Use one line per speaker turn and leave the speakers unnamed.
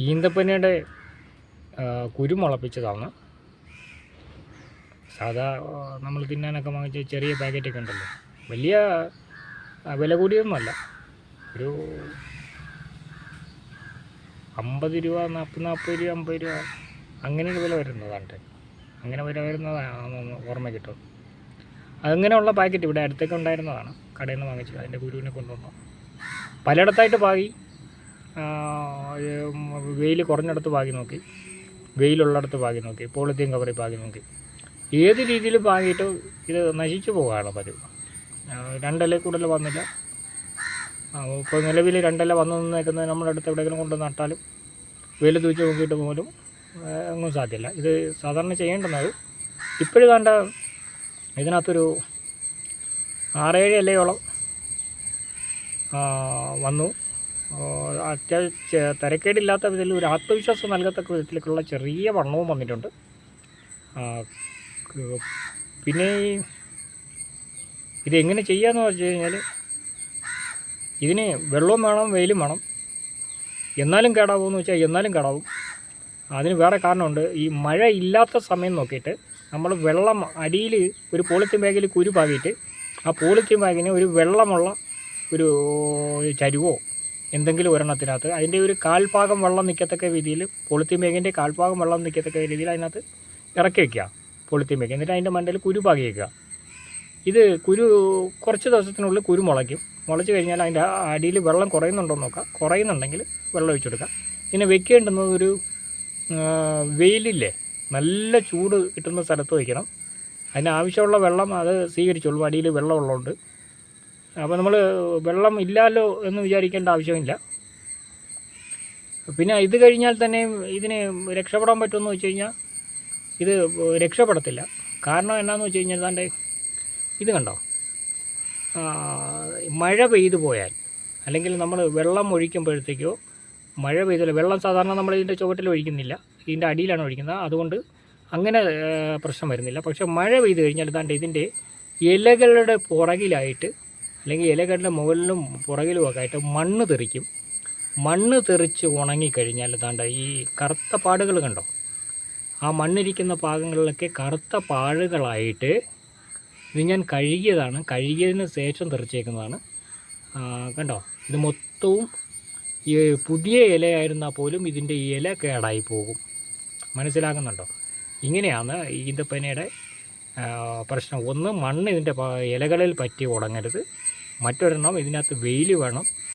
ഈന്തപ്പനയുടെ കുരു മുളപ്പിച്ചതാണ്. സാധാ നമ്മൾ തിന്നാനൊക്കെ വാങ്ങിച്ച ചെറിയ പാക്കറ്റൊക്കെ ഉണ്ടല്ലോ, വലിയ വില കൂടിയൊന്നുമല്ല. ഒരു 50 രൂപ, 40 രൂപ, 50 രൂപ അങ്ങനെയൊക്കെ വില വരുന്നതാണ്. അങ്ങനെ വില വരുന്നതാണ് ഓർമ്മ കിട്ടും. അങ്ങനെയുള്ള പാക്കറ്റ് ഇവിടെ അടുത്തൊക്കെ ഉണ്ടായിരുന്നതാണ്, കടയിൽ നിന്ന് വാങ്ങിച്ചത്. അതിൻ്റെ കുരുവിനെ കൊണ്ടുവന്നു പലയിടത്തായിട്ട് പാകി. വെയിൽ കുറഞ്ഞിടത്ത് പാകി നോക്കി, വെയിലുള്ളിടത്ത് പാകി നോക്കി, പോളിത്തീൻ കവറിൽ പാകി നോക്കി. ഏത് രീതിയിൽ പാകിയിട്ട് ഇത് നശിച്ചു പോവുകയാണ് പതിവ്. 2 ഇല കൂടുതൽ വന്നില്ല. ഇപ്പോൾ നിലവിൽ 2 ഇല വന്നു നിന്നേക്കുന്നത് നമ്മുടെ അടുത്ത് എവിടെയെങ്കിലും കൊണ്ട് നട്ടാലും വെയിൽ തൂച്ച് നോക്കിയിട്ട് പോലും ഒന്നും സാധ്യമല്ല. ഇത് സാധാരണ ചെയ്യേണ്ടുന്നത്, ഇപ്പോഴും കണ്ട ഇതിനകത്തൊരു 6-7 ഇലയോളം വന്നു. അത്യാവശ്യം തരക്കേടില്ലാത്ത വിധത്തിൽ ഒരു ആത്മവിശ്വാസം നൽകത്തക്ക വിധത്തിലേക്കുള്ള ചെറിയ വണ്ണവും വന്നിട്ടുണ്ട്. പിന്നെ ഇതെങ്ങനെ ചെയ്യാമെന്ന് വെച്ച് കഴിഞ്ഞാൽ, ഇതിന് വെള്ളവും വേണം, വെയിലും വേണം. എന്നാലും കേടാവുമെന്ന് വെച്ചാൽ എന്നാലും കേടാവും. അതിന് വേറെ കാരണമുണ്ട്. ഈ മഴ ഇല്ലാത്ത സമയം നോക്കിയിട്ട് നമ്മൾ വെള്ളം അടിയിൽ ഒരു പോളിത്തീൻ ബാഗിൽ കുരു പാകിയിട്ട് ആ പോളിത്തീൻ ബാഗിന് ഒരു വെള്ളമുള്ള ഒരു ചരുവോ എന്തെങ്കിലും ഒരെണ്ണത്തിനകത്ത് അതിൻ്റെ ഒരു കാൽഭാഗം വെള്ളം നിൽക്കത്തക്ക രീതിയിൽ, പോളിത്തീൻ ബാഗിൻ്റെ കാൽഭാഗം വെള്ളം നിൽക്കത്തക്ക രീതിയിൽ അതിനകത്ത് ഇറക്കി വയ്ക്കുക പോളിത്തീൻ ബാഗ്. എന്നിട്ട് അതിൻ്റെ മണ്ടയിൽ കുരു പാകി വയ്ക്കുക. ഇത് കുരു കുറച്ച് ദിവസത്തിനുള്ളിൽ കുരു മുളയ്ക്കും. മുളച്ച് കഴിഞ്ഞാൽ അതിൻ്റെ അടിയിൽ വെള്ളം കുറയുന്നുണ്ടോ എന്ന് നോക്കുക. കുറയുന്നുണ്ടെങ്കിൽ വെള്ളം ഒഴിച്ചു കൊടുക്കുക. പിന്നെ വെക്കേണ്ടുന്നത് ഒരു വെയിലില്ലേ, നല്ല ചൂട് കിട്ടുന്ന സ്ഥലത്ത് വയ്ക്കണം. അതിനാവശ്യമുള്ള വെള്ളം അത് സ്വീകരിച്ചോളൂ. അടിയിൽ വെള്ളം ഉള്ളതുകൊണ്ട്. അപ്പോൾ നമ്മൾ വെള്ളം ഇല്ലല്ലോ എന്ന് വിചാരിക്കേണ്ട ആവശ്യമില്ല. പിന്നെ ഇത് കഴിഞ്ഞാൽ തന്നെ ഇതിന് രക്ഷപ്പെടാൻ പറ്റുമെന്ന് വെച്ച് കഴിഞ്ഞാൽ ഇത് രക്ഷപ്പെടത്തില്ല. കാരണം എന്നാന്ന് വെച്ച് കഴിഞ്ഞാൽ താണ്ടെ ഇത് കണ്ടോ, മഴ പെയ്തു പോയാൽ, അല്ലെങ്കിൽ നമ്മൾ വെള്ളം ഒഴിക്കുമ്പോഴത്തേക്കോ, മഴ പെയ്തല്ലോ, വെള്ളം സാധാരണ നമ്മൾ ഇതിൻ്റെ ചുവട്ടിൽ ഒഴിക്കുന്നില്ല, ഇതിൻ്റെ അടിയിലാണ് ഒഴിക്കുന്നത്. അതുകൊണ്ട് അങ്ങനെ പ്രശ്നം വരുന്നില്ല. പക്ഷേ മഴ പെയ്തു കഴിഞ്ഞാൽ താണ്ടെ ഇതിൻ്റെ ഇലകളുടെ പുറകിലായിട്ട്, അല്ലെങ്കിൽ ഇലകളുടെ മുകളിലും പുറകിലുമൊക്കെ ആയിട്ട് മണ്ണ് തെറിക്കും. മണ്ണ് തെറിച്ച് ഉണങ്ങിക്കഴിഞ്ഞാൽ താണ്ട ഈ കറുത്ത പാടുകൾ കണ്ടോ, ആ മണ്ണിരിക്കുന്ന ഭാഗങ്ങളിലൊക്കെ കറുത്ത പാടുകളായിട്ട്, ഇത് ഞാൻ കഴുകിയതാണ്, കഴുകിയതിന് ശേഷം തെറിച്ചേക്കുന്നതാണ്. കണ്ടോ, ഇത് മൊത്തവും ഈ പുതിയ ഇലയായിരുന്നാൽ പോലും ഇതിൻ്റെ ഇല കേടായി പോകും. മനസ്സിലാകുന്നുണ്ടോ? ഇങ്ങനെയാണ് ഈന്തപ്പനയുടെ പ്രശ്നം. ഒന്ന്, മണ്ണ് ഇതിൻ്റെ ഇലകളിൽ പറ്റി ഉണങ്ങരുത്. മറ്റൊരെണ്ണം, ഇതിനകത്ത് വെയിൽ വേണം.